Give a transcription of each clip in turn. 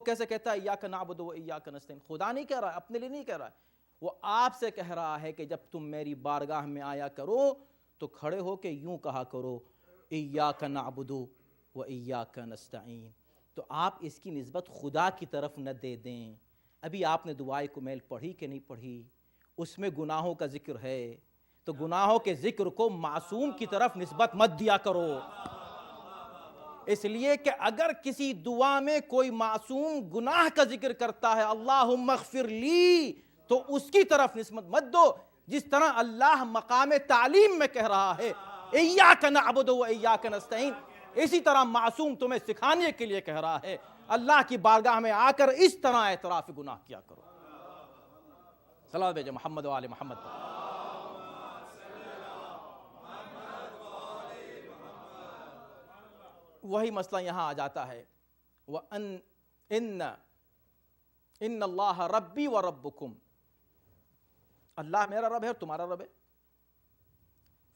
کیسے کہتا ہے ایاک نعبد و ایاک نستعین؟ خدا نہیں کہہ رہا ہے، اپنے لیے نہیں کہہ رہا ہے، وہ آپ سے کہہ رہا ہے کہ جب تم میری بارگاہ میں آیا کرو تو کھڑے ہو کے یوں کہا کرو ایاک نعبد و ایاک نستعین. تو آپ اس کی نسبت خدا کی طرف نہ دے دیں. ابھی آپ نے دعائے کمیل پڑھی کہ نہیں پڑھی؟ اس میں گناہوں کا ذکر ہے، تو گناہوں کے ذکر کو معصوم کی طرف نسبت مت دیا کرو، اس لیے کہ اگر کسی دعا میں کوئی معصوم گناہ کا ذکر کرتا ہے اللہم اغفر لی، تو اس کی طرف نسبت مت دو. جس طرح اللہ مقام تعلیم میں کہہ رہا ہے ایاک نعبد و ایاک نستعین، اسی طرح معصوم تمہیں سکھانے کے لیے کہہ رہا ہے اللہ کی بارگاہ میں آ کر اس طرح اعتراف گناہ کیا کرو. صلوات بھیجے محمد و آل محمد پر. وہی مسئلہ یہاں آ جاتا ہے ان اللہ ربی و ربکم، اللہ میرا رب ہے اور تمہارا رب ہے.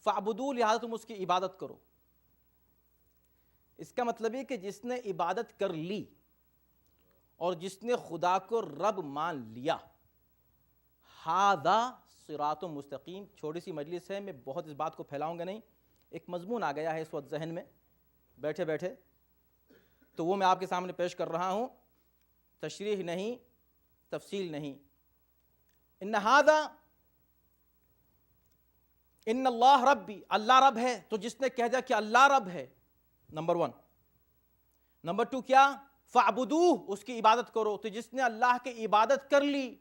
فاعبدوا، لہذا تم اس کی عبادت کرو. اس کا مطلب ہے کہ جس نے عبادت کر لی اور جس نے خدا کو رب مان لیا، ھذا صراط مستقیم. چھوٹی سی مجلس ہے، میں بہت اس بات کو پھیلاؤں گا نہیں. ایک مضمون آ گیا ہے اس وقت ذہن میں بیٹھے بیٹھے، تو وہ میں آپ کے سامنے پیش کر رہا ہوں، تشریح نہیں، تفصیل نہیں. ان اللہ ربی، اللہ رب ہے. تو جس نے کہہ دیا کہ اللہ رب ہے، نمبر 1. نمبر 2 کیا؟ فاعبدوہ، اس کی عبادت کرو. تو جس نے اللہ کی عبادت کر لی،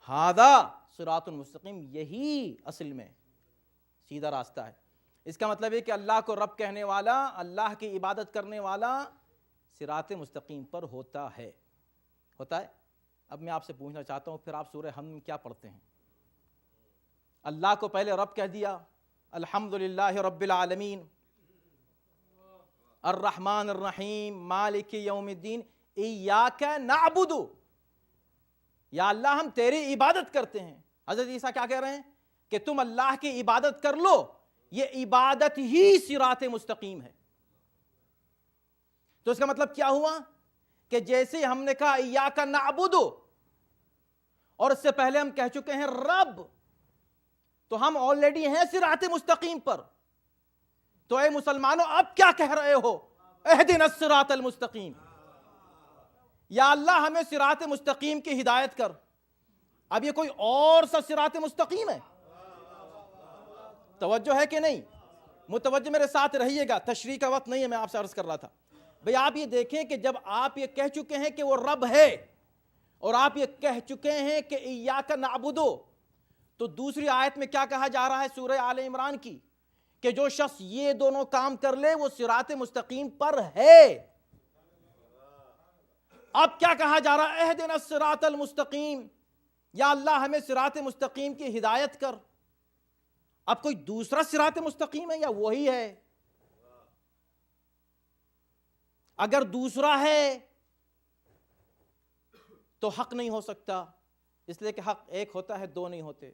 ھذا صراط مستقیم، یہی اصل میں سیدھا راستہ ہے. اس کا مطلب ہے کہ اللہ کو رب کہنے والا، اللہ کی عبادت کرنے والا صراط مستقیم پر ہوتا ہے. اب میں آپ سے پوچھنا چاہتا ہوں، پھر آپ سورہ حمد میں کیا پڑھتے ہیں؟ اللہ کو پہلے رب کہہ دیا، الحمدللہ رب العالمین، الرحمن الرحیم، مالک یوم الدین، ایاک نعبد، یا اللہ ہم تیری عبادت کرتے ہیں. حضرت عیسیٰ کیا کہہ رہے ہیں؟ کہ تم اللہ کی عبادت کر لو، یہ عبادت ہی صراط مستقیم ہے. تو اس کا مطلب کیا ہوا؟ کہ جیسے ہم نے کہا ایاک نعبد، اور اس سے پہلے ہم کہہ چکے ہیں رب، تو ہم آلریڈی ہیں صراط مستقیم پر. تو اے مسلمانوں اب کیا کہہ رہے ہو؟ اہدنا الصراط المستقیم، یا اللہ ہمیں صراط مستقیم کی ہدایت کر. اب یہ کوئی اور سا صراط مستقیم ہے؟ توجہ ہے کہ نہیں؟ متوجہ میرے ساتھ رہیے گا، تشریح کا وقت نہیں ہے، میں آپ سے عرض کر رہا تھا. بھئی آپ یہ دیکھیں کہ جب آپ یہ کہہ چکے ہیں کہ وہ رب ہے، اور آپ یہ کہہ چکے ہیں کہ ایاک نعبد، تو دوسری آیت میں کیا کہا جا رہا ہے سورہ آل عمران کی؟ کہ جو شخص یہ دونوں کام کر لے وہ صراط مستقیم پر ہے. اب کیا کہا جا رہا ہے؟ اہدنا الصراط المستقیم، یا اللہ ہمیں صراط مستقیم کی ہدایت کر. اب کوئی دوسرا صراط مستقیم ہے یا وہی ہے؟ اگر دوسرا ہے تو حق نہیں ہو سکتا، اس لیے کہ حق ایک ہوتا ہے، دو نہیں ہوتے.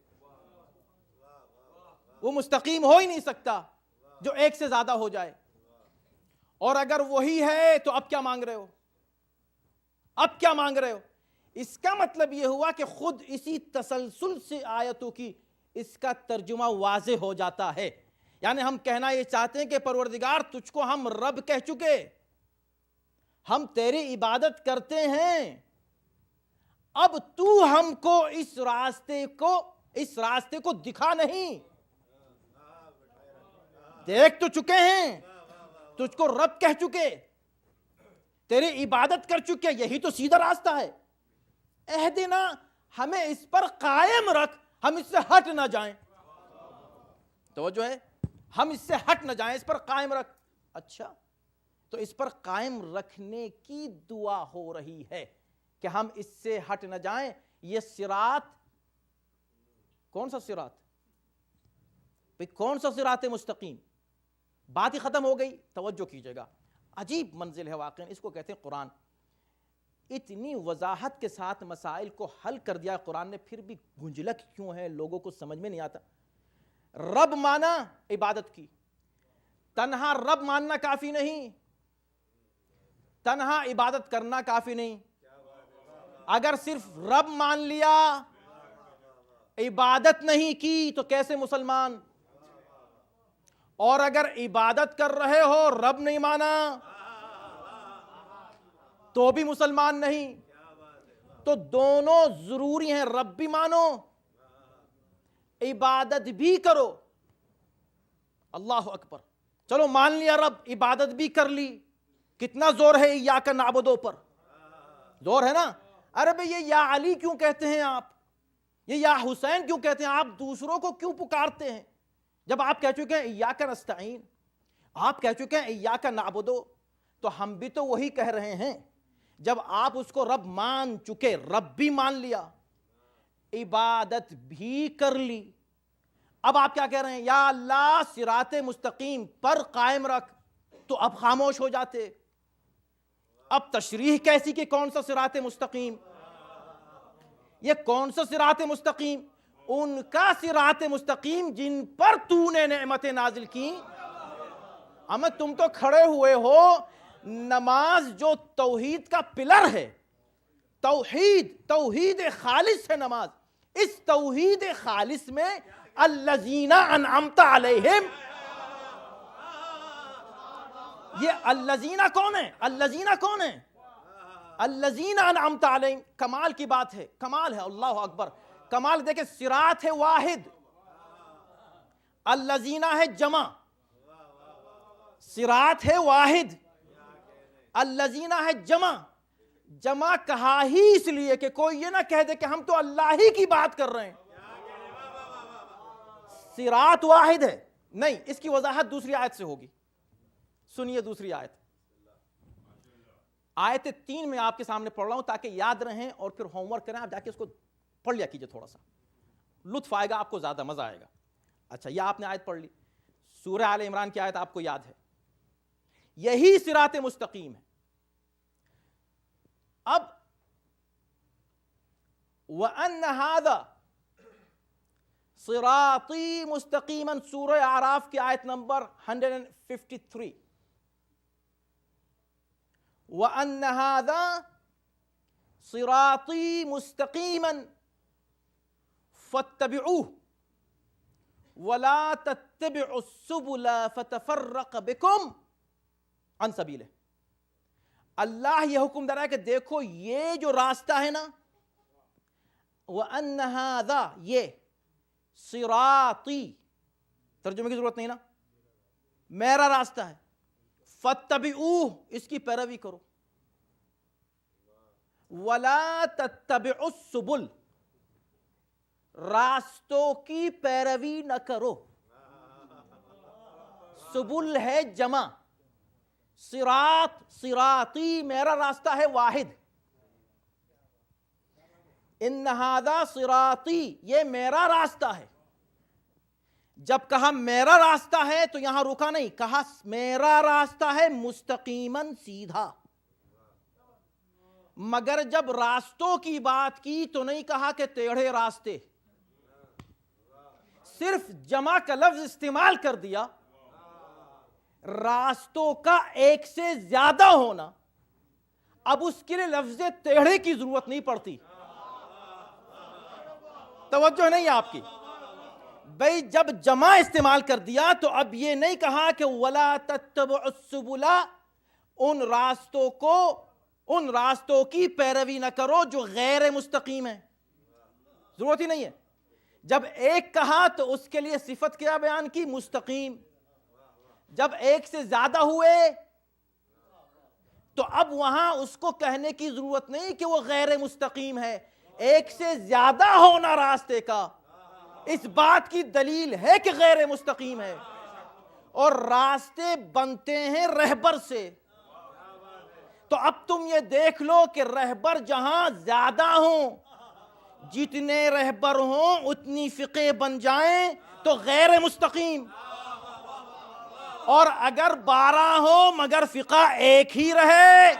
وہ مستقیم ہو ہی نہیں سکتا جو ایک سے زیادہ ہو جائے. اور اگر وہی ہے تو اب کیا مانگ رہے ہو؟ اب کیا مانگ رہے ہو؟ اس کا مطلب یہ ہوا کہ خود اسی تسلسل سے آیتوں کی اس کا ترجمہ واضح ہو جاتا ہے. یعنی ہم کہنا یہ چاہتے ہیں کہ پروردگار تجھ کو ہم رب کہہ چکے، ہم تیری عبادت کرتے ہیں، اب تو ہم کو اس راستے کو دکھا نہیں. دیکھ تو چکے ہیں، تجھ کو رب کہہ چکے، تیری عبادت کر چکے، یہی تو سیدھا راستہ ہے. اہدنا، ہمیں اس پر قائم رکھ، ہم اس سے ہٹ نہ جائیں. توجہ ہے، ہم اس سے ہٹ نہ جائیں، اس پر قائم رکھ. اچھا، تو اس پر قائم رکھنے کی دعا ہو رہی ہے کہ ہم اس سے ہٹ نہ جائیں. یہ صراط کون سا صراط؟ بھئی کون سا صراط مستقیم؟ بات ہی ختم ہو گئی. توجہ کیجئے گا، عجیب منزل ہے واقعا، اس کو کہتے ہیں قرآن. اتنی وضاحت کے ساتھ مسائل کو حل کر دیا قرآن نے، پھر بھی گنجلک کیوں ہے، لوگوں کو سمجھ میں نہیں آتا. رب مانا عبادت کی، تنہا رب ماننا کافی نہیں. تنہا عبادت کرنا کافی نہیں، اگر صرف رب مان لیا، عبادت نہیں کی تو کیسے مسلمان؟ اور اگر عبادت کر رہے ہو رب نہیں مانا تو بھی مسلمان نہیں۔ تو دونوں ضروری ہیں، رب بھی مانو، عبادت بھی کرو۔ اللہ اکبر، چلو مان لیا رب، عبادت بھی کر لی، کتنا زور ہے ایاک نعبدو پر؟ زور ہے نا۔ ارے بھئی یہ یا علی کیوں کہتے ہیں آپ، یہ یا حسین کیوں کہتے ہیں آپ، دوسروں کو کیوں پکارتے ہیں؟ جب آپ کہہ چکے ہیں ایاک نستعین، آپ کہہ چکے ہیں ایاک نعبدو، تو ہم بھی تو وہی کہہ رہے ہیں۔ جب آپ اس کو رب مان چکے، رب بھی مان لیا، عبادت بھی کر لی، اب آپ کیا کہہ رہے ہیں؟ یا اللہ صراط مستقیم پر قائم رکھ، تو اب خاموش ہو جاتے۔ اب تشریح کیسی کہ کون سا صراط مستقیم؟ یہ کون سا صراط مستقیم؟ ان کا صراط مستقیم جن پر تو نے نعمتیں نازل کی۔ اما تم تو کھڑے ہوئے ہو، نماز جو توحید کا پلر ہے، توحید خالص ہے نماز، اس توحید خالص میں الذین انعمت علیہم، یہ الذین کون ہیں؟ الذین کون ہیں؟ الذین انعمت علیہم، کمال کی بات ہے، کمال ہے، اللہ اکبر، کمال دیکھیں، صراط ہے واحد، الذین ہے جمع، صراط ہے واحد، الذین ہے جمع۔ جمع کہا ہی اس لیے کہ کوئی یہ نہ کہہ دے کہ ہم تو اللہ ہی کی بات کر رہے ہیں، صراط واحد ہے۔ نہیں، اس کی وضاحت دوسری آیت سے ہوگی، سنیے دوسری آیت، آیت 3 میں آپ کے سامنے پڑھ رہا ہوں تاکہ یاد رہیں اور پھر ہوم ورک کریں، آپ جا کے اس کو پڑھ لیا کیجئے، تھوڑا سا لطف آئے گا آپ کو، زیادہ مزہ آئے گا۔ اچھا، یہ آپ نے آیت پڑھ لی، سورہ آل عمران کی آیت آپ کو یاد ہے، یہی صراط مستقیم ہے۔ اب وَأَنَّ هَذَا صِرَاطِي مُسْتَقِيمًا، سورہ اعراف کی آیت نمبر 153، وَأَنَّ هَذَا صِرَاطِي مُسْتَقِيمًا فَاتَّبِعُوهُ وَلَا تَتَّبِعُوا السُّبُلَ فَتَفَرَّقَ بِكُمْ عَنْ سَبِيلِهِ۔ اللہ یہ حکم دے رہا ہے کہ دیکھو یہ جو راستہ ہے نا، وَأَنَّ هَذَا، یہ صراطی، ترجمے کی ضرورت نہیں نا، میرا راستہ ہے، فَاتَّبِعُوهُ، اس کی پیروی کرو، وَلَا تَتَّبِعُوا السُّبُلَ، راستوں کی پیروی نہ کرو۔ سبل ہے جمع، صراطی میرا راستہ ہے واحد، ان ھذا صراطی یہ میرا راستہ ہے۔ جب کہا میرا راستہ ہے تو یہاں رکا نہیں، کہا میرا راستہ ہے مستقیماً سیدھا۔ مگر جب راستوں کی بات کی تو نہیں کہا کہ ٹیڑھے راستے، صرف جمع کا لفظ استعمال کر دیا۔ راستوں کا ایک سے زیادہ ہونا، اب اس کے لیے لفظ ٹیڑھے کی ضرورت نہیں پڑتی۔ توجہ نہیں آپ کی بھئی، جب جمع استعمال کر دیا تو اب یہ نہیں کہا کہ وَلَا تَتَّبِعُوا السُّبُلَ، ان راستوں کی پیروی نہ کرو جو غیر مستقیم ہیں، ضرورت ہی نہیں ہے۔ جب ایک کہا تو اس کے لیے صفت کیا بیان کی؟ مستقیم۔ جب ایک سے زیادہ ہوئے تو اب وہاں اس کو کہنے کی ضرورت نہیں کہ وہ غیر مستقیم ہے، ایک سے زیادہ ہونا راستے کا اس بات کی دلیل ہے کہ غیر مستقیم ہے۔ اور راستے بنتے ہیں رہبر سے، تو اب تم یہ دیکھ لو کہ رہبر جہاں زیادہ ہوں، جتنے رہبر ہوں اتنی فقہ بن جائیں تو غیر مستقیم، اور اگر 12 ہو مگر فقہ ایک ہی رہے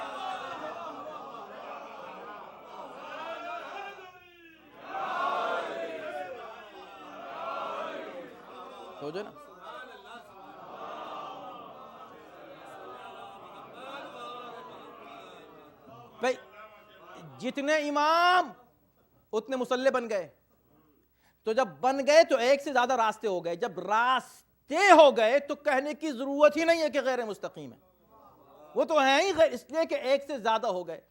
تو جو نا بھئی جتنے امام اتنے مصلی بن گئے، تو جب بن گئے تو ایک سے زیادہ راستے ہو گئے، جب راستے ہو گئے تو کہنے کی ضرورت ہی نہیں ہے کہ غیر مستقیم ہے، وہ تو ہیں ہی غیر، اس لیے کہ ایک سے زیادہ ہو گئے۔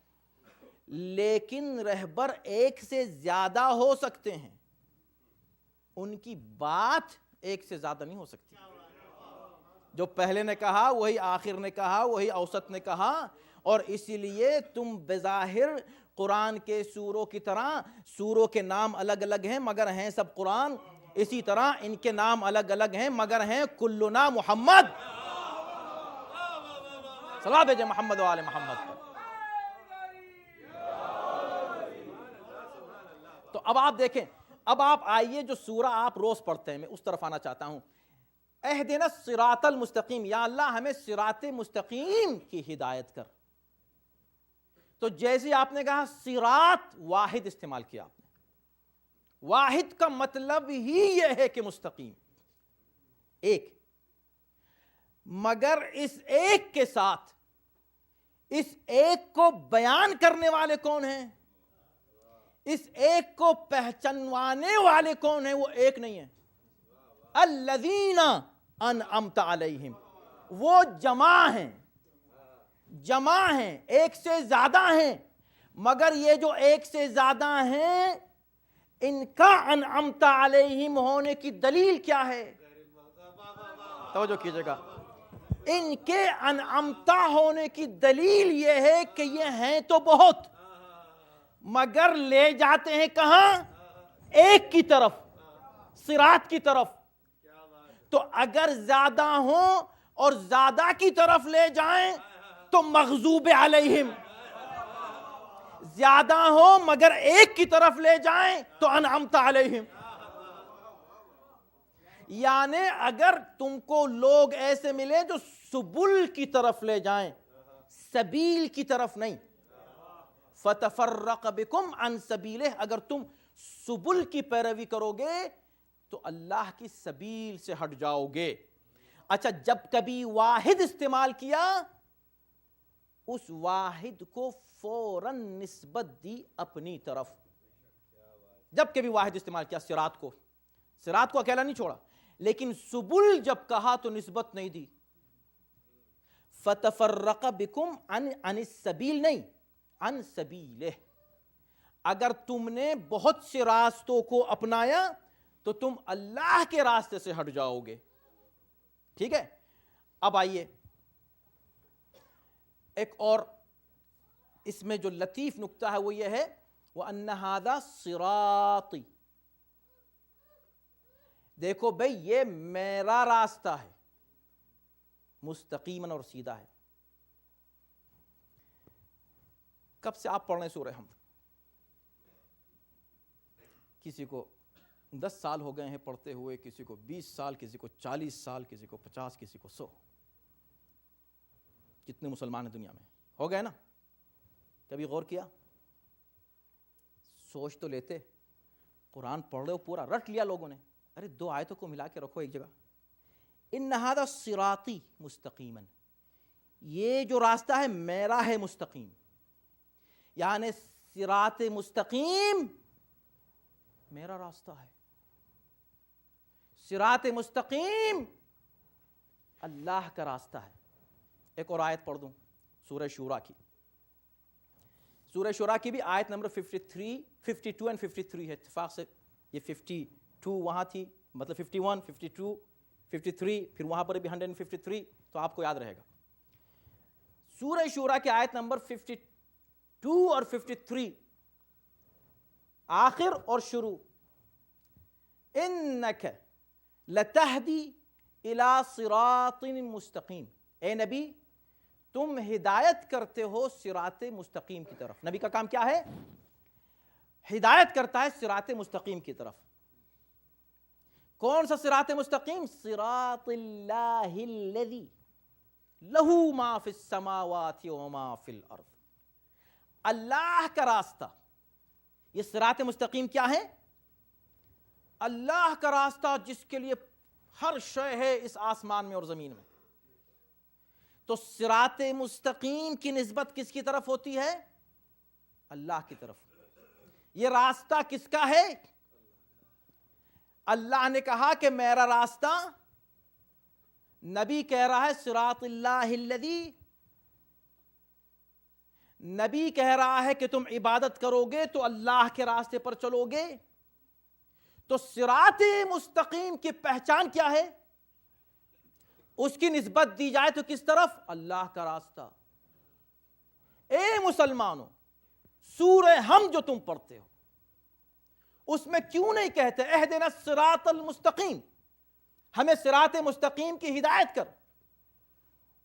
لیکن رہبر ایک سے زیادہ ہو سکتے ہیں، ان کی بات ایک سے زیادہ نہیں ہو سکتی۔ جو پہلے نے کہا وہی آخر نے کہا، وہی اوسط نے کہا، اور اسی لیے تم بظاہر قرآن کے سوروں کی طرح، سوروں کے نام الگ الگ ہیں مگر ہیں سب قرآن، اسی طرح ان کے نام الگ الگ ہیں مگر ہیں کلنا محمد۔ صلاۃ بھیجے محمد و آل محمد پر۔ تو اب آپ دیکھیں، اب آپ آئیے جو سورہ آپ روز پڑھتے ہیں، میں اس طرف آنا چاہتا ہوں۔ اہدنا الصراط المستقیم، یا اللہ ہمیں صراط مستقیم کی ہدایت کر۔ تو جیسے آپ نے کہا صراط، واحد استعمال کیا آپ نے، واحد کا مطلب ہی یہ ہے کہ مستقیم، ایک، مگر اس ایک کے ساتھ اس ایک کو بیان کرنے والے کون ہیں، اس ایک کو پہچانوانے والے کون ہیں؟ وہ ایک نہیں ہے، الذین انعمت علیہم، وہ جمع ہیں، جمع ہیں، ایک سے زیادہ ہیں، مگر یہ جو ایک سے زیادہ ہیں ان کا انعمت علیہم ہونے کی دلیل کیا ہے؟ توجہ کیجئے گا، ان کے انعمت ہونے کی دلیل یہ ہے کہ یہ ہیں تو بہت، مگر لے جاتے ہیں کہاں؟ ایک کی طرف، صراط کی طرف۔ تو اگر زیادہ ہوں اور زیادہ کی طرف لے جائیں تو مغضوب علیہم، زیادہ ہوں مگر ایک کی طرف لے جائیں تو انعمت علیہم۔ یعنی اگر تم کو لوگ ایسے ملے جو سبل کی طرف لے جائیں، سبیل کی طرف نہیں، فَتَفَرَّقَ بِكُمْ عَنْ سَبِيلِهِ، اگر تم سبل کی پیروی کرو گے تو اللہ کی سبیل سے ہٹ جاؤ گے۔ اچھا، جب کبھی واحد استعمال کیا، اس واحد کو فوراً نسبت دی اپنی طرف۔ جب کبھی واحد استعمال کیا، صراط کو اکیلا نہیں چھوڑا، لیکن سبل جب کہا تو نسبت نہیں دی۔ فَتَفَرَّقَ بِكُمْ عَنِ السَّبِيلِ نہیں، عن سبیلہ، اگر تم نے بہت سے راستوں کو اپنایا تو تم اللہ کے راستے سے ہٹ جاؤ گے۔ ٹھیک ہے، اب آئیے ایک اور اس میں جو لطیف نکتہ ہے وہ یہ ہے، وَأَنَّ هَذَا صِرَاطِ، دیکھو بھئی یہ میرا راستہ ہے، مستقیماً اور سیدھا ہے۔ کب سے آپ پڑھ رہے ہیں سورہ حمد؟ کسی کو 10 سال ہو گئے ہیں پڑھتے ہوئے، کسی کو 20 سال، کسی کو 40 سال، کسی کو 50، کسی کو 100۔ جتنے مسلمان ہیں دنیا میں ہو گئے نا؟ کبھی غور کیا؟ سوچ تو لیتے، قرآن پڑھ رہے ہو پورا رٹ لیا لوگوں نے، ارے 2 آیتوں کو ملا کے رکھو ایک جگہ۔ ان ھذا صراطی مستقیما، یہ جو راستہ ہے میرا ہے مستقیم، یعنی صراط مستقیم میرا راستہ ہے، صراط مستقیم اللہ کا راستہ ہے۔ ایک اور آیت پڑھ دوں سورہ شورى کی، سورہ شورى کی بھی آیت نمبر 52 اور 53 ہے، اتفاق سے یہ 52 وہاں تھی، مطلب 51، 52، 53، پھر وہاں پر بھی 153، تو آپ کو یاد رہے گا۔ سورہ شورى کی آیت نمبر 52 اور 53، آخر اور شروع، انک لتہدی الی صراط مستقیم، اے نبی تم ہدایت کرتے ہو صراط مستقیم کی طرف۔ نبی کا کام کیا ہے؟ ہدایت کرتا ہے صراط مستقیم کی طرف۔ کون سا صراط مستقیم؟ صراط اللہ الذی لہ ما فی السماوات وما فی الارض، اللہ کا راستہ۔ یہ صراط مستقیم کیا ہے؟ اللہ کا راستہ جس کے لیے ہر شے ہے اس آسمان میں اور زمین میں۔ تو صراط مستقیم کی نسبت کس کی طرف ہوتی ہے؟ اللہ کی طرف. یہ راستہ کس کا ہے؟ اللہ نے کہا کہ میرا راستہ. نبی کہہ رہا ہے صراط اللہ الذی. نبی کہہ رہا ہے کہ تم عبادت کرو گے تو اللہ کے راستے پر چلو گے. تو صراط مستقیم کی پہچان کیا ہے؟ اس کی نسبت دی جائے تو کس طرف؟ اللہ کا راستہ. اے مسلمانوں، سورہ حمد جو تم پڑھتے ہو اس میں کیوں نہیں کہتے اہدنا الصراط المستقیم؟ ہمیں صراط مستقیم کی ہدایت کر.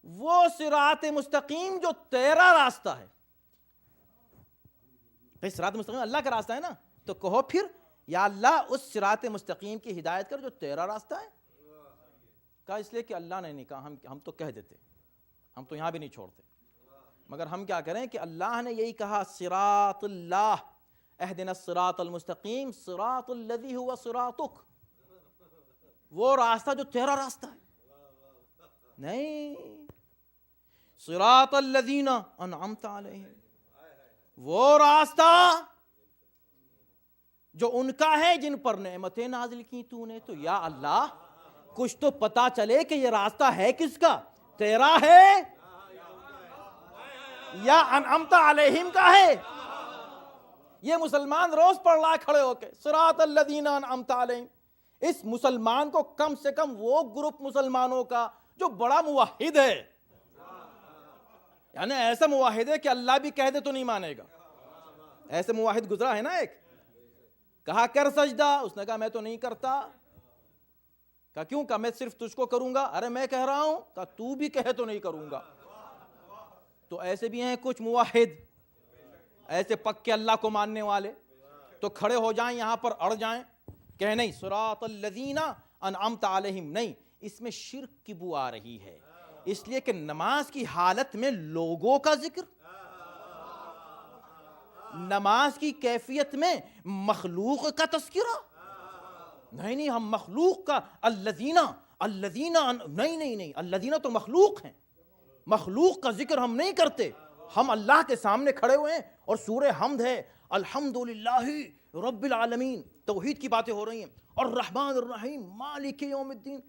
وہ صراط مستقیم جو تیرا راستہ ہے. بھئی صراط مستقیم اللہ کا راستہ ہے نا، تو کہو پھر یا اللہ اس صراط مستقیم کی ہدایت کر جو تیرا راستہ ہے. کہا اس لیے کہ اللہ نے نہیں کہا، ہم تو کہہ دیتے، ہم تو یہاں بھی نہیں چھوڑتے. مگر ہم کیا کریں کہ اللہ نے یہی کہا صراط اللہ، اہدنا الصراط المستقیم صراط الذی ہوا صراطک، وہ راستہ جو تیرا راستہ ہے. نہیں، صراط الذین انعمت علیہم، وہ راستہ جو ان کا ہے جن پر نعمتیں نازل کی تو نے. تو یا اللہ کچھ تو پتا چلے کہ یہ راستہ ہے کس کا؟ تیرا ہے یا انعمت علیہم کا ہے؟ یہ مسلمان روز پڑھ رہا ہے کھڑے ہو کے صراط الذین انعمت علیہم. اس مسلمان کو کم سے کم وہ گروپ مسلمانوں کا جو بڑا موحد ہے، یعنی ایسا موحد ہے کہ اللہ بھی کہہ دے تو نہیں مانے گا. ایسے موحد گزرا ہے نا ایک، کہا کر سجدہ، اس نے کہا میں تو نہیں کرتا. کہا کیوں؟ کہا میں صرف تجھ کو کروں گا. ارے میں کہہ رہا ہوں. کہا تو بھی کہے تو نہیں کروں گا. تو ایسے بھی ہیں کچھ موحد، ایسے پکے اللہ کو ماننے والے، تو کھڑے ہو جائیں یہاں پر اڑ جائیں کہ نہیں صراط الذین انعمت علیہم نہیں. اس میں شرک کی بو آ رہی ہے، اس لیے کہ نماز کی حالت میں لوگوں کا ذکر، نماز کی کیفیت میں مخلوق کا تذکرہ. نہیں ہم مخلوق کا الذین نہیں الذین تو مخلوق ہیں، مخلوق کا ذکر ہم نہیں کرتے. ہم اللہ کے سامنے کھڑے ہوئے ہیں اور سورہ حمد ہے الحمدللہ رب العالمین، توحید کی باتیں ہو رہی ہیں. الرحمن الرحیم مالک یوم الدین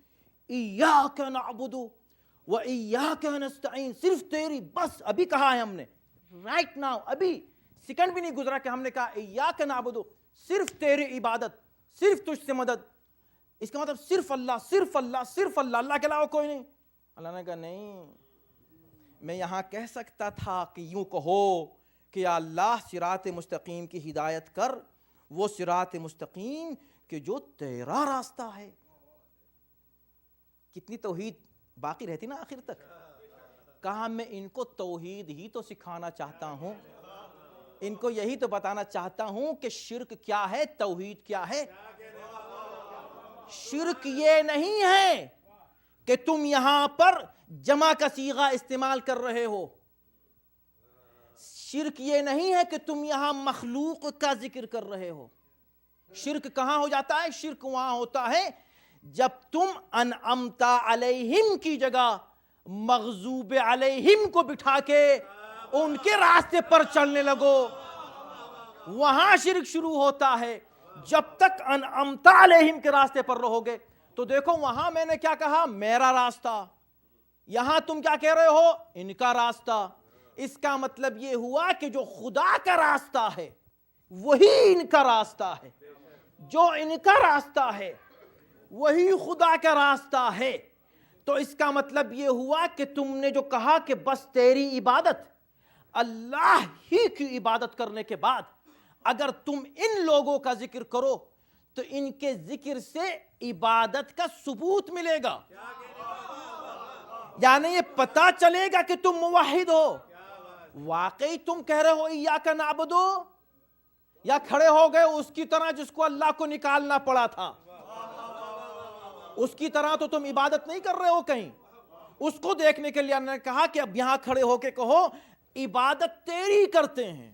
ایاک نعبد و ایاک نستعین، صرف تیری بس. ابھی کہا ہے ہم نے رائٹ ناؤ، ابھی سیکنڈ بھی نہیں گزرا کہ ہم نے کہا ایاک نعبد، صرف تیری عبادت، صرف تجھ سے مدد. اس کا مطلب صرف اللہ، صرف اللہ، صرف اللہ، اللہ کے علاوہ کوئی نہیں. اللہ نے کہا نہیں، میں یہاں کہہ سکتا تھا کہ یوں کہو کہ یا اللہ صراط مستقیم کی ہدایت کر، وہ صراط مستقیم کہ جو تیرا راستہ ہے. کتنی توحید باقی رہتی نا آخر تک. کہا میں ان کو توحید ہی تو سکھانا چاہتا ہوں، ان کو یہی تو بتانا چاہتا ہوں کہ شرک کیا ہے، توحید کیا ہے. شرک یہ نہیں ہے کہ تم یہاں پر جمع کا صیغہ استعمال کر رہے ہو. شرک یہ نہیں ہے کہ تم یہاں مخلوق کا ذکر کر رہے ہو. شرک کہاں ہو جاتا ہے؟ شرک وہاں ہوتا ہے جب تم انعمت علیہم کی جگہ مغضوب علیہم کو بٹھا کے ان کے راستے پر چلنے لگو. وہاں شرک شروع ہوتا ہے. جب تک انعمت علیہم کے راستے پر رہو گے تو دیکھو وہاں میں نے کیا کہا؟ میرا راستہ. یہاں تم کیا کہہ رہے ہو؟ ان کا راستہ. اس کا مطلب یہ ہوا کہ جو خدا کا راستہ ہے وہی ان کا راستہ ہے، جو ان کا راستہ ہے وہی خدا کا راستہ ہے. تو اس کا مطلب یہ ہوا کہ تم نے جو کہا کہ بس تیری عبادت، اللہ ہی کی عبادت کرنے کے بعد اگر تم ان لوگوں کا ذکر کرو تو ان کے ذکر سے عبادت کا ثبوت ملے گا. یعنی یہ پتا چلے گا کہ تم موحد ہو. واقعی تم کہہ رہے ہو ایاک نعبد، یا کھڑے ہو گئے اس کی طرح جس کو اللہ کو نکالنا پڑا تھا؟ اس کی طرح تو تم عبادت نہیں کر رہے ہو کہیں. اس کو دیکھنے کے لیے اللہ نے کہا کہ اب یہاں کھڑے ہو کے کہو عبادت تیری کرتے ہیں،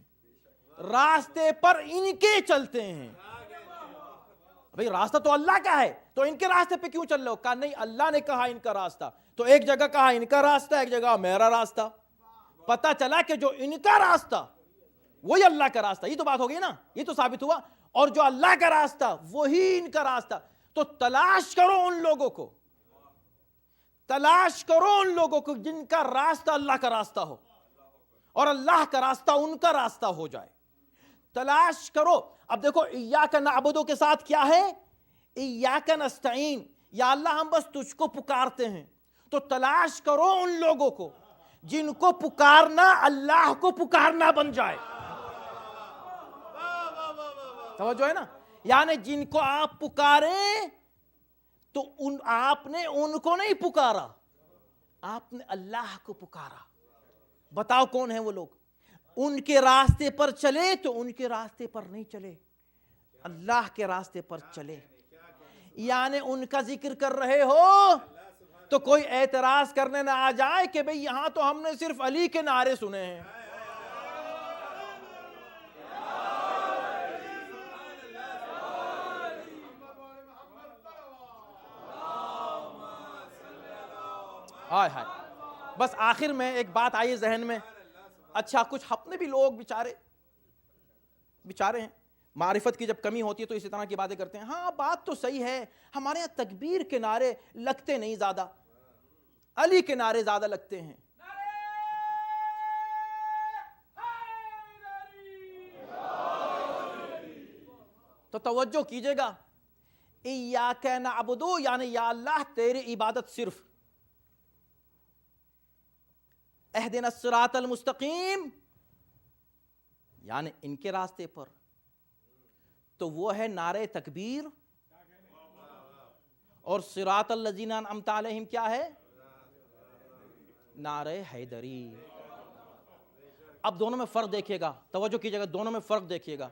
راستے پر ان کے چلتے ہیں. بھئی راستہ تو اللہ کا ہے تو ان کے راستے پہ کیوں چل رہے ہو؟ کہا نہیں، اللہ نے کہا ان کا راستہ. تو ایک جگہ کہا ان کا راستہ، ایک جگہ میرا راستہ. پتہ چلا کہ جو ان کا راستہ وہی اللہ کا راستہ. یہ تو بات ہو گئی نا, یہ تو ثابت ہوا. اور جو اللہ کا راستہ وہی ان کا راستہ. تو تلاش کرو ان لوگوں کو, تلاش کرو ان لوگوں کو جن کا راستہ اللہ کا راستہ ہو اور اللہ کا راستہ ان کا راستہ ہو جائے. تلاش کرو. اب دیکھو ایاک نعبدو کے ساتھ کیا ہے؟ ایاک نستعین, یا اللہ ہم بس تجھ کو پکارتے ہیں. تو تلاش کرو ان لوگوں کو جن کو پکارنا اللہ کو پکارنا بن جائے. توجہ ہے نا, یعنی جن کو آپ پکاریں تو آپ نے ان کو نہیں پکارا, آپ نے اللہ کو پکارا. بتاؤ کون ہیں وہ لوگ؟ ان کے راستے پر چلے تو ان کے راستے پر نہیں چلے, اللہ کے راستے پر چلے. یعنی ان کا ذکر کر رہے ہو تو کوئی اعتراض کرنے نہ آ جائے کہ بھئی یہاں تو ہم نے صرف علی کے نعرے سنے ہیں. ہائے ہائے. بس آخر میں ایک بات آئی ذہن میں, اچھا کچھ اپنے بھی لوگ بیچارے ہیں, معرفت کی جب کمی ہوتی ہے تو اسی طرح کی باتیں کرتے ہیں. ہاں بات تو صحیح ہے, ہمارے یہاں تکبیر کے نعرے لگتے نہیں زیادہ, علی کے نعرے زیادہ لگتے ہیں. تو توجہ کیجئے گا, ایاک نعبدو یعنی یا اللہ تیری عبادت صرف, اہدنا الصراط المستقیم یعنی ان کے راستے پر, تو وہ ہے نعرہ تکبیر. اور صراط الذین انعمت علیہم کیا ہے؟ نعرہ حیدری. اب دونوں میں فرق دیکھیے گا, توجہ کیجئے گا, دونوں میں فرق دیکھیے گا.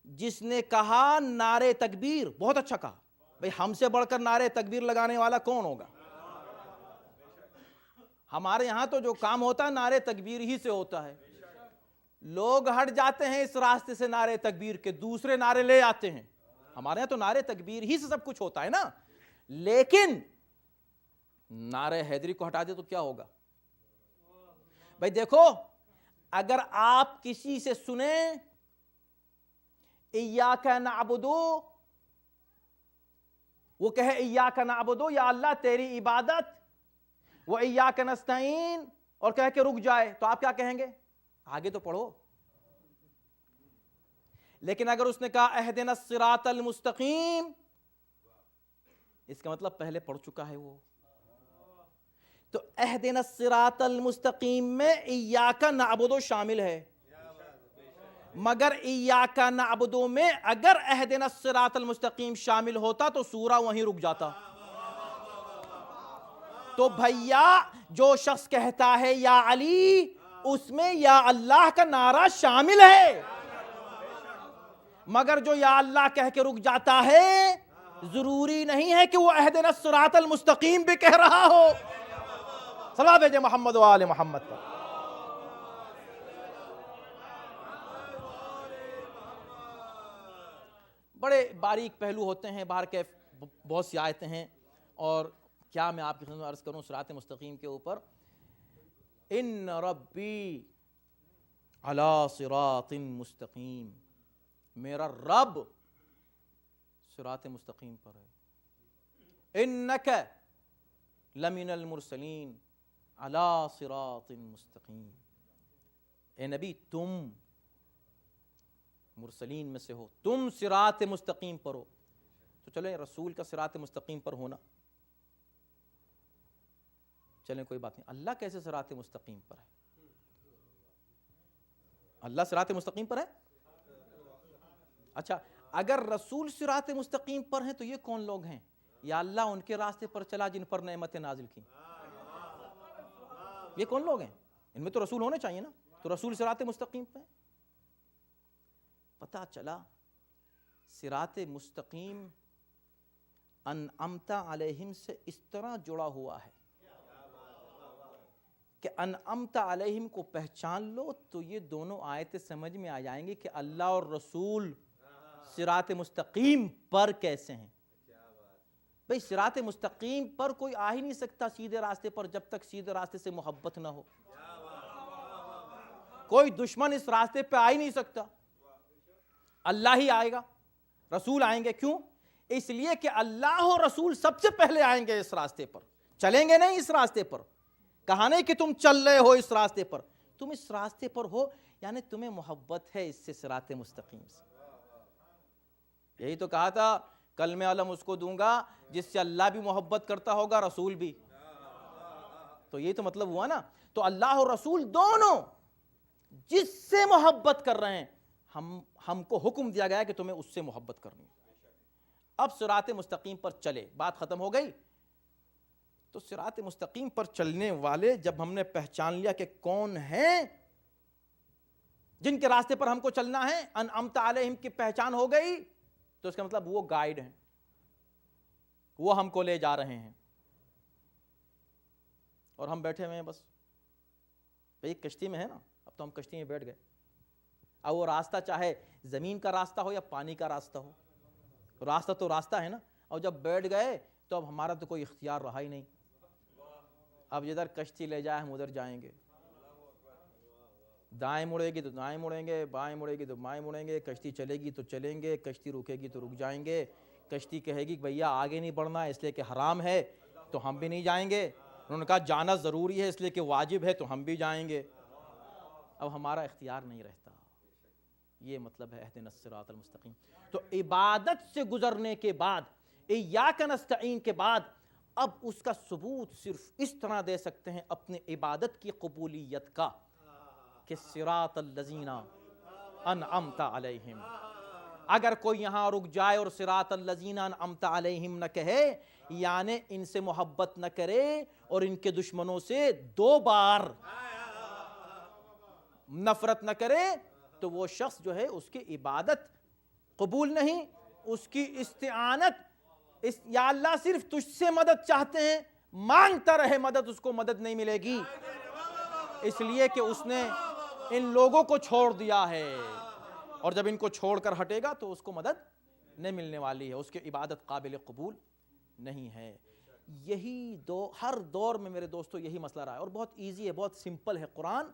جس نے کہا نعرہ تکبیر, بہت اچھا کہا, بھئی ہم سے بڑھ کر نعرہ تکبیر لگانے والا کون ہوگا؟ ہمارے یہاں تو جو کام ہوتا ہے نعرہ تکبیر ہی سے ہوتا ہے. لوگ ہٹ جاتے ہیں اس راستے سے نعرہ تکبیر کے, دوسرے نعرے لے آتے ہیں. ہمارے یہاں تو نعرہ تکبیر ہی سے سب کچھ ہوتا ہے نا. لیکن نعرہ حیدری کو ہٹا دے تو کیا ہوگا؟ بھئی دیکھو, اگر آپ کسی سے سنیں ایاک نعبدو, وہ کہے ایاک نعبدو یا اللہ تیری عبادت, وہ ایاک نستعین اور کہہ کے رک جائے, تو آپ کیا کہیں گے؟ آگے تو پڑھو. لیکن اگر اس نے کہا اہدنا الصراط المستقیم, اس کا مطلب پہلے پڑھ چکا ہے وہ. تو اہدنا الصراط المستقیم میں ایاک نعبدو شامل ہے, مگر ایاک نعبدو میں اگر اہدنا الصراط المستقیم شامل ہوتا تو سورہ وہیں رک جاتا. تو بھیا جو شخص کہتا ہے یا علی, اس میں یا اللہ کا نعرہ شامل ہے, مگر جو یا اللہ کہہ کے رک جاتا ہے ضروری نہیں ہے کہ وہ اہدنا الصراط المستقیم بھی کہہ رہا ہو. صلوات بھیجے محمد و آل محمد پر. بڑے باریک پہلو ہوتے ہیں, باہر کے بہت سی آیتیں ہیں, اور کیا میں آپ کی خدمت میں عرض کروں صراط مستقیم کے اوپر. ان ربی علی صراط مستقیم, میرا رب صراط مستقیم پر ہے. انک لمن المرسلین علی صراط مستقیم, اے نبی تم مرسلین میں سے ہو, تم صراط مستقیم پر ہو. تو چلیں رسول کا صراط مستقیم پر ہونا, چلیں کوئی بات نہیں. اللہ کیسے صراط مستقیم پر ہے؟ اللہ صراط مستقیم پر ہے. اچھا اگر رسول صراط مستقیم پر ہیں تو یہ کون لوگ ہیں؟ یا اللہ ان کے راستے پر چلا جن پر نعمتیں نازل کی. یہ کون لوگ ہیں؟ ان میں تو رسول ہونے چاہیے نا. تو رسول صراط مستقیم پہ. پتہ چلا صراط مستقیم انعمت علیہم سے اس طرح جڑا ہوا ہے کہ انعمت علیہم کو پہچان لو تو یہ دونوں آیتیں سمجھ میں آ جائیں گے کہ اللہ اور رسول صراط مستقیم پر کیسے ہیں. بھئی صراط مستقیم پر کوئی آ ہی نہیں سکتا سیدھے راستے پر جب تک سیدھے راستے سے محبت نہ ہو. کوئی دشمن اس راستے پہ آ ہی نہیں سکتا، اللہ ہی آئے گا، رسول آئیں گے. کیوں؟ اس لیے کہ اللہ اور رسول سب سے پہلے آئیں گے اس راستے پر، چلیں گے نہیں اس راستے پر. کہا نہیں کہ تم چل رہے ہو اس راستے پر، تم اس راستے پر ہو، یعنی تمہیں محبت ہے اس سے، صراط مستقیم سے. یہی تو کہا تھا کلمہ علم اس کو دوں گا جس سے اللہ بھی محبت کرتا ہوگا، رسول بھی. تو یہی تو مطلب ہوا نا. تو اللہ اور رسول دونوں جس سے محبت کر رہے ہیں، ہم کو حکم دیا گیا ہے کہ تمہیں اس سے محبت کرنی ہے. اب صراط مستقیم پر چلے، بات ختم ہو گئی. تو صراط مستقیم پر چلنے والے جب ہم نے پہچان لیا کہ کون ہیں جن کے راستے پر ہم کو چلنا ہے، انعمت علیہم کی پہچان ہو گئی، تو اس کا مطلب وہ گائیڈ ہیں، وہ ہم کو لے جا رہے ہیں، اور ہم بیٹھے ہوئے ہیں بس. بھئی کشتی میں ہے نا، اب تو ہم کشتی میں بیٹھ گئے. اب وہ راستہ چاہے زمین کا راستہ ہو یا پانی کا راستہ ہو، راستہ تو راستہ ہے نا. اور جب بیٹھ گئے تو اب ہمارا تو کوئی اختیار رہا ہی نہیں. اب جدھر کشتی لے جائے ہم ادھر جائیں گے. دائیں مڑے گی تو دائیں مڑیں گے، بائیں مڑے گی تو بائیں مڑیں گے. کشتی چلے گی تو چلیں گے، کشتی رکے گی تو رک جائیں گے. کشتی کہے گی کہ بھیا آگے نہیں بڑھنا ہے اس لیے کہ حرام ہے، تو ہم بھی نہیں جائیں گے. انہوں نے کہا جانا ضروری ہے اس لیے کہ واجب ہے، تو ہم بھی جائیں گے. اب ہمارا اختیار نہیں رہتا. یہ مطلب ہے اہدنا الصراط المستقیم. تو عبادت سے گزرنے کے بعد، ایاک نستعین کے بعد، اب اس کا ثبوت صرف اس طرح دے سکتے ہیں اپنے عبادت کی قبولیت کا کہ صراط الذین انعمت علیہم. اگر کوئی یہاں رک جائے اور صراط الذین انعمت علیہم نہ کہے، یعنی ان سے محبت نہ کرے اور ان کے دشمنوں سے 2 بار نفرت نہ کرے، تو وہ شخص جو ہے اس کی عبادت قبول نہیں، اس کی استعانت، یا اللہ صرف تجھ سے مدد چاہتے ہیں، مانگتا رہے مدد، اس کو مدد نہیں ملے گی، اس لیے کہ اس نے ان لوگوں کو چھوڑ دیا ہے. اور جب ان کو چھوڑ کر ہٹے گا تو اس کو مدد نہیں ملنے والی ہے، اس کی عبادت قابل قبول نہیں ہے. یہی ہر دور میں میرے دوستو یہی مسئلہ رہا ہے، اور بہت ایزی ہے، بہت سمپل ہے. قرآن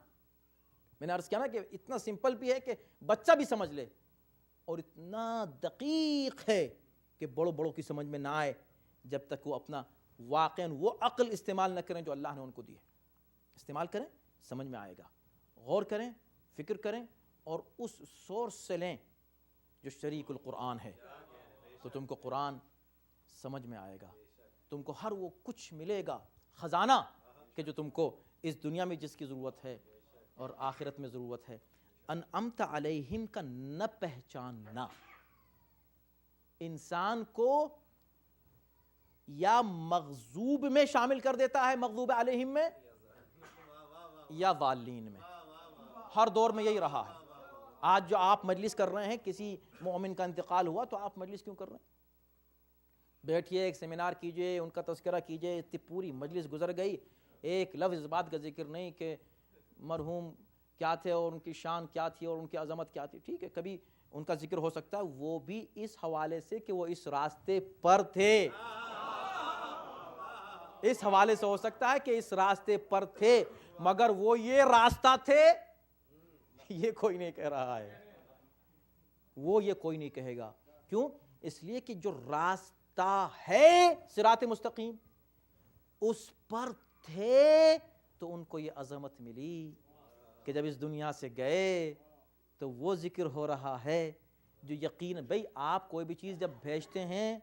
میں نے عرض کیا نا کہ اتنا سمپل بھی ہے کہ بچہ بھی سمجھ لے، اور اتنا دقیق ہے کہ بڑوں بڑوں کی سمجھ میں نہ آئے جب تک وہ اپنا واقعاً وہ عقل استعمال نہ کریں جو اللہ نے ان کو دی ہے. استعمال کریں، سمجھ میں آئے گا. غور کریں، فکر کریں، اور اس سورس سے لیں جو شریک القرآن ہے، تو تم کو قرآن سمجھ میں آئے گا. تم کو ہر وہ کچھ ملے گا، خزانہ کہ جو تم کو اس دنیا میں جس کی ضرورت ہے اور آخرت میں ضرورت ہے. انعمت علیہم کا نہ پہچاننا انسان کو یا مغضوب میں شامل کر دیتا ہے، مغضوب علیہم میں، یا ضالین میں. ہر دور میں یہی رہا ہے. آج جو آپ مجلس کر رہے ہیں، کسی مومن کا انتقال ہوا تو آپ مجلس کیوں کر رہے ہیں؟ بیٹھئے، ایک سیمینار کیجئے، ان کا تذکرہ کیجئے. اتنی پوری مجلس گزر گئی، ایک لفظ اس بات کا ذکر نہیں کہ مرحوم کیا تھے اور ان کی شان کیا تھی اور ان کی عظمت کیا تھی. ٹھیک ہے، کبھی ان کا ذکر ہو سکتا ہے، وہ بھی اس حوالے سے کہ وہ اس راستے پر تھے. اس حوالے سے ہو سکتا ہے کہ اس راستے پر تھے، مگر وہ یہ راستہ تھے یہ کوئی نہیں کہہ رہا ہے. وہ یہ کوئی نہیں کہے گا. کیوں؟ اس لیے کہ جو راستہ ہے صراط مستقیم اس پر تھے، تو ان کو یہ عظمت ملی کہ جب اس دنیا سے گئے تو وہ ذکر ہو رہا ہے جو یقین. بھئی آپ کوئی بھی چیز جب بھیجتے ہیں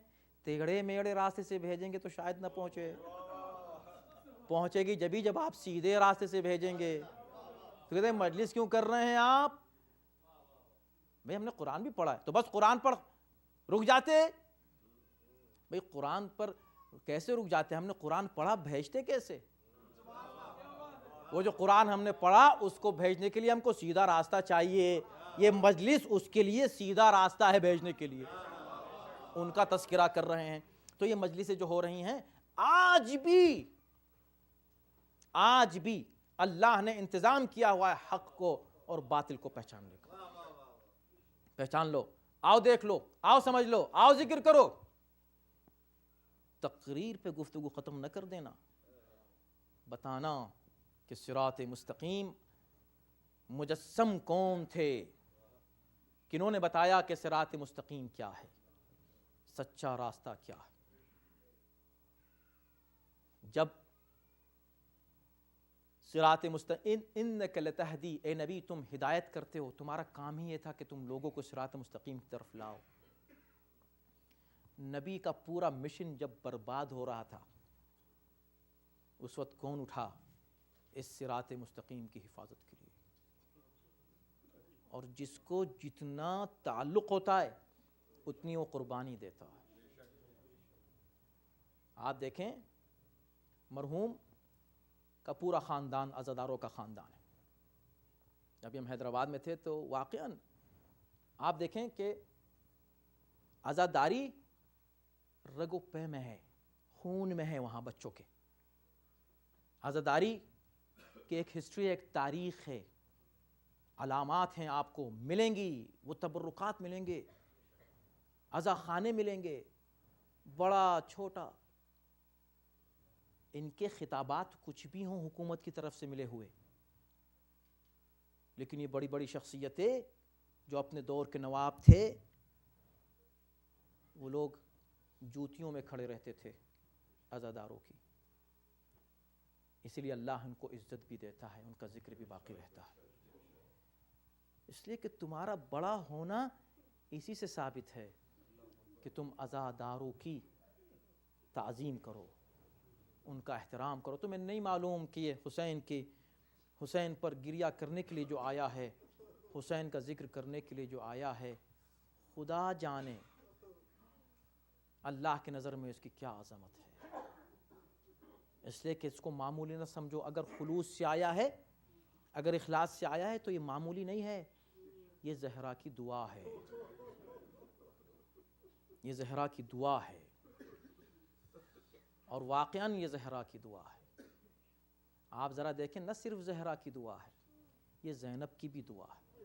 ٹیڑھے میڑے راستے سے بھیجیں گے تو شاید نہ پہنچے گی جبھی جب آپ سیدھے راستے سے بھیجیں گے. تو کہتے ہیں مجلس کیوں کر رہے ہیں آپ؟ بھئی ہم نے قرآن بھی پڑھا ہے، تو بس قرآن پڑھ رک جاتے. بھئی قرآن پر کیسے رک جاتے؟ ہم نے قرآن پڑھا، بھیجتے کیسے؟ وہ جو قرآن ہم نے پڑھا اس کو بھیجنے کے لیے ہم کو سیدھا راستہ چاہیے. یہ مجلس اس کے لیے سیدھا راستہ ہے بھیجنے کے لیے. ان کا تذکرہ کر رہے ہیں. تو یہ مجلسیں جو ہو رہی ہیں آج بھی اللہ نے انتظام کیا ہوا ہے حق کو اور باطل کو پہچاننے کا. پہچان لو، آؤ دیکھ لو، آؤ سمجھ لو، آؤ ذکر کرو. تقریر پہ گفتگو ختم نہ کر دینا، بتانا کہ صراط مستقیم مجسم کون تھے؟ کنہوں نے بتایا کہ صراط مستقیم کیا ہے، سچا راستہ کیا ہے؟ جب صراط مستقیم، انک لتہدی، اے نبی تم ہدایت کرتے ہو، تمہارا کام ہی یہ تھا کہ تم لوگوں کو صراط مستقیم کی طرف لاؤ۔ نبی کا پورا مشن جب برباد ہو رہا تھا، اس وقت کون اٹھا اس صراط مستقیم کی حفاظت کے لیے؟ اور جس کو جتنا تعلق ہوتا ہے اتنی وہ قربانی دیتا ہے۔ آپ دیکھیں مرحوم کا پورا خاندان عزاداروں کا خاندان ہے۔ جب ہم حیدرآباد میں تھے تو واقعاً آپ دیکھیں کہ عزاداری رگ و پے میں ہے، خون میں ہے وہاں بچوں کے۔ عزاداری کی ایک ہسٹری، ایک تاریخ ہے، علامات ہیں آپ کو ملیں گی، وہ تبرکات ملیں گے، عزا خانے ملیں گے، بڑا چھوٹا، ان کے خطابات کچھ بھی ہوں حکومت کی طرف سے ملے ہوئے، لیکن یہ بڑی بڑی شخصیتیں جو اپنے دور کے نواب تھے، وہ لوگ جوتیوں میں کھڑے رہتے تھے عزاداروں کی۔ اس لیے اللہ ان کو عزت بھی دیتا ہے، ان کا ذکر بھی باقی رہتا ہے، اس لیے کہ تمہارا بڑا ہونا اسی سے ثابت ہے کہ تم عزاداروں کی تعظیم کرو، ان کا احترام کرو۔ تمہیں نہیں معلوم کہ یہ حسین پر گریہ کرنے کے لیے جو آیا ہے، حسین کا ذکر کرنے کے لیے جو آیا ہے، خدا جانے اللہ کی نظر میں اس کی کیا عظمت ہے۔ اس لیے کہ اس کو معمولی نہ سمجھو۔ اگر خلوص سے آیا ہے، اگر اخلاص سے آیا ہے تو یہ معمولی نہیں ہے، یہ زہرا کی دعا ہے، یہ زہرا کی دعا ہے، اور واقعاً یہ زہرا کی دعا ہے۔ آپ ذرا دیکھیں، نہ صرف زہرا کی دعا ہے، یہ زینب کی بھی دعا ہے،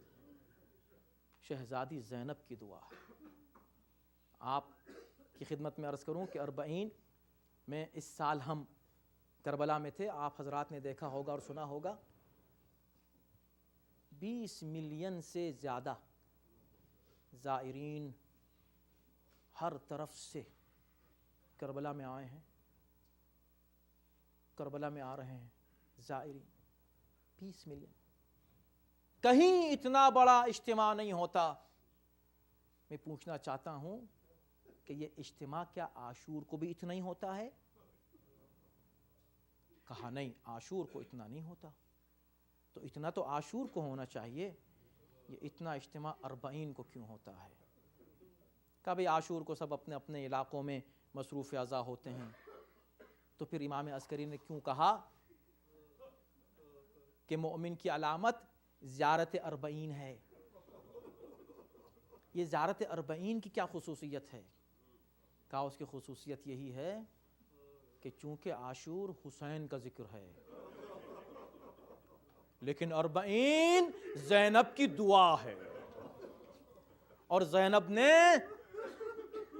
شہزادی زینب کی دعا ہے۔ آپ کی خدمت میں عرض کروں کہ 40 میں اس سال ہم کربلا میں تھے، آپ حضرات نے دیکھا ہوگا اور سنا ہوگا، 20 ملین سے زیادہ زائرین ہر طرف سے کربلا میں آئے ہیں، کربلا میں آ رہے ہیں زائرین، 20 ملین۔ کہیں اتنا بڑا اجتماع نہیں ہوتا۔ میں پوچھنا چاہتا ہوں کہ یہ اجتماع کیا عاشور کو بھی اتنا ہی ہوتا ہے؟ کہا نہیں، عاشور کو اتنا نہیں ہوتا۔ تو اتنا تو عاشور کو ہونا چاہیے، یہ اتنا اجتماع 40 کو کیوں ہوتا ہے؟ کبھی عاشور کو سب اپنے اپنے علاقوں میں مصروف اعضاء ہوتے ہیں، تو پھر امام عسکری نے کیوں کہا کہ مومن کی علامت زیارت 40 ہے؟ یہ زیارت 40 کی کیا خصوصیت ہے؟ کہا اس کی خصوصیت یہی ہے کہ چونکہ عاشور حسین کا ذکر ہے، لیکن 40 زینب کی دعا ہے، اور زینب نے،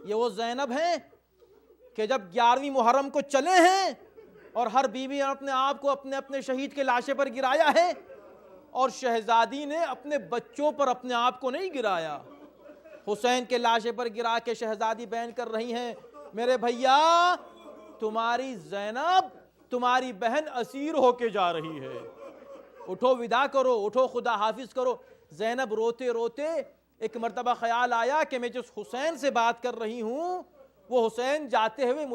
یہ وہ زینب ہے کہ جب 11ویں محرم کو چلے ہیں اور ہر بیوی نے اپنے آپ کو اپنے اپنے شہید کے لاشے پر گرایا ہے، اور شہزادی نے اپنے بچوں پر اپنے آپ کو نہیں گرایا، حسین کے لاشے پر گرا کے شہزادی بیان کر رہی ہیں، میرے بھیا تمہاری زینب، تمہاری بہن اسیر ہو کے جا رہی ہے، اٹھو ودا کرو، اٹھو خدا حافظ کرو۔ زینب روتے روتے ایک مرتبہ خیال آیا کہ میں جس حسین سے بات کر رہی ہوں، وہ حسین جاتے ہوئے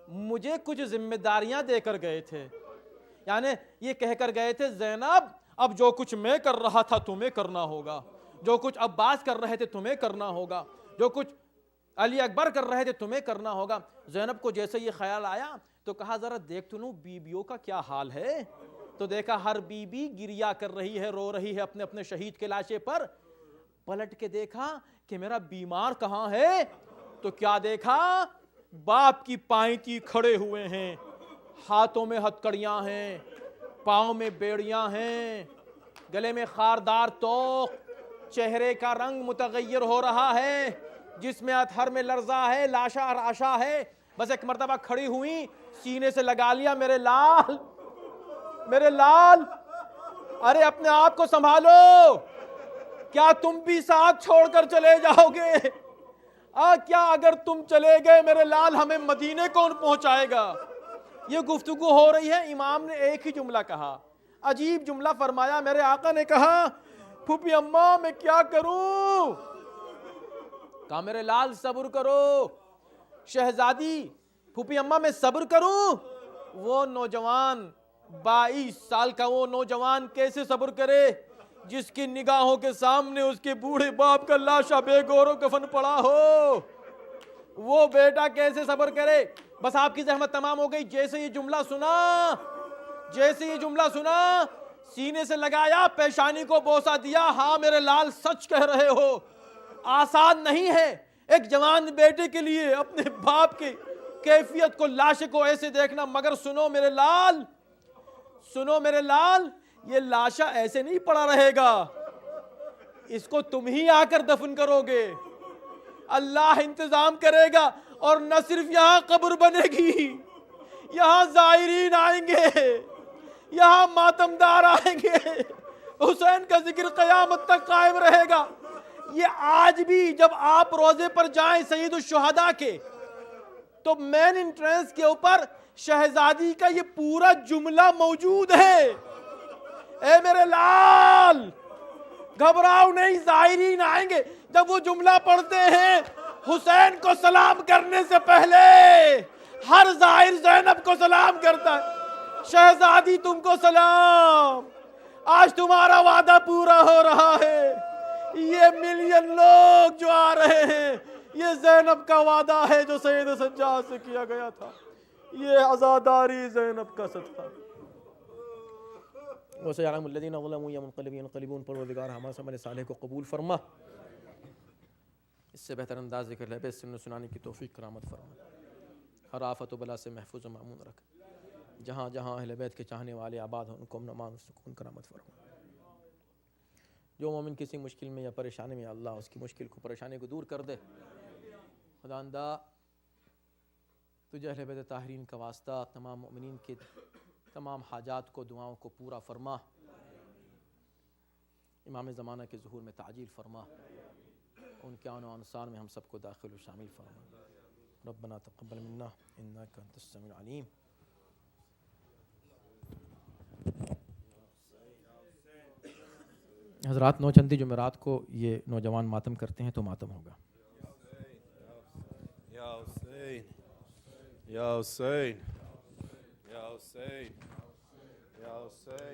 مجھے کچھ ذمہ داریاں دے کر گئے تھے، یعنی یہ کہہ کر گئے تھے، زینب اب جو کچھ میں کر رہا تھا تمہیں کرنا ہوگا، جو کچھ عباس کر رہے تھے تمہیں کرنا ہوگا، جو کچھ علی اکبر کر رہے تھے تمہیں کرنا ہوگا۔ زینب کو جیسے یہ خیال آیا تو کہا ذرا دیکھ تو لوں بیویوں کا کیا حال ہے، تو دیکھا ہر بیوی گریہ کر رہی ہے، رو رہی ہے اپنے اپنے شہید کے لاشے پر۔ پلٹ کے دیکھا کہ میرا بیمار کہاں ہے، تو کیا دیکھا، باپ کی پائنتی کھڑے ہوئے ہیں، ہاتھوں میں ہتکڑیاں ہیں، پاؤں میں بیڑیاں ہیں، گلے میں خاردار توق، چہرے کا رنگ متغیر ہو رہا ہے، جس میں اطہر میں لرزہ ہے، لاشا راشا ہے، بس ایک مرتبہ کھڑی ہوئی، سینے سے لگا لیا، میرے لال، میرے لال، ارے اپنے آپ کو سنبھالو، کیا تم بھی ساتھ چھوڑ کر چلے جاؤ گے؟ کیا اگر تم چلے گئے میرے لال ہمیں مدینے کون پہنچائے گا؟ یہ گفتگو ہو رہی ہے، امام نے ایک ہی جملہ کہا، عجیب جملہ فرمایا، میرے آقا نے کہا پھوپھی اماں میں کیا کروں؟ کہا میرے لال صبر کرو۔ شہزادی پھوپھی اماں میں صبر کروں؟ وہ نوجوان 22 سال کا وہ نوجوان کیسے صبر کرے جس کی نگاہوں کے سامنے اس کے بوڑھے باپ کا لاشا بے گور و کفن پڑا ہو؟ وہ بیٹا کیسے صبر کرے؟ بس آپ کی زحمت تمام ہو گئی۔ جیسے یہ جملہ سنا سینے سے لگایا، پیشانی کو بوسہ دیا، ہاں میرے لال سچ کہہ رہے ہو، آسان نہیں ہے ایک جوان بیٹے کے لیے اپنے باپ کی کیفیت کو، لاشے کو ایسے دیکھنا، مگر سنو میرے لال یہ لاشا ایسے نہیں پڑا رہے گا، اس کو تم ہی آ کر دفن کرو گے، اللہ انتظام کرے گا، اور نہ صرف یہاں قبر بنے گی، یہاں زائرین آئیں گے، یہاں ماتمدار آئیں گے، حسین کا ذکر قیامت تک قائم رہے گا۔ یہ آج بھی جب آپ روزے پر جائیں سید الشہداء کے، تو مین انٹرنس کے اوپر شہزادی کا یہ پورا جملہ موجود ہے، اے میرے لال گھبراؤ نہیں، زائرین آئیں گے۔ جب وہ جملہ پڑھتے ہیں، حسین کو سلام کرنے سے پہلے ہر زائر زینب کو سلام کرتا ہے، شہزادی تم کو سلام، آج تمہارا وعدہ پورا ہو رہا ہے، یہ ملین لوگ جو آ رہے ہیں یہ زینب کا وعدہ ہے جو سید سجاد سے کیا گیا تھا، یہ عزاداری زینب کا صدقہ۔ وَسَيَعْلَمُ الَّذِينَ ظَلَمُوا أَيَّ مُنقَلِبٍ يَنقَلِبُونَ۔ پروردگار ہمارے عمل صالح کو قبول فرما، اس سے بہتر انداز ذکر لہبِ سن سنانے کی توفیق کرامت فرما، ہر آفت و بلا سے محفوظ و مامون رکھ، جہاں جہاں اہل بیت کے چاہنے والے آباد ہوں ان کو امن امان و سکون کرامت فرما۔ جو مومن کسی مشکل میں یا پریشانی میں، اللہ اس کی مشکل کو، پریشانی کو دور کر دے۔ خداوندہ تجھے اہل بیت طاہرین کا واسطہ تمام مؤمنین کے تمام حاجات کو، دعاؤں کو پورا فرما، امام زمانہ کے ظہور میں تعجیل فرما، ان کے آن و انصار میں ہم سب کو داخل و شامل فرما۔ ربنا تقبل منا انک انت السمیع العلیم۔ حضرات نوچندی جمعرات کو یہ نوجوان ماتم کرتے ہیں تو ماتم ہوگا۔ یا حسین یا حسین یا حسین یا حسین۔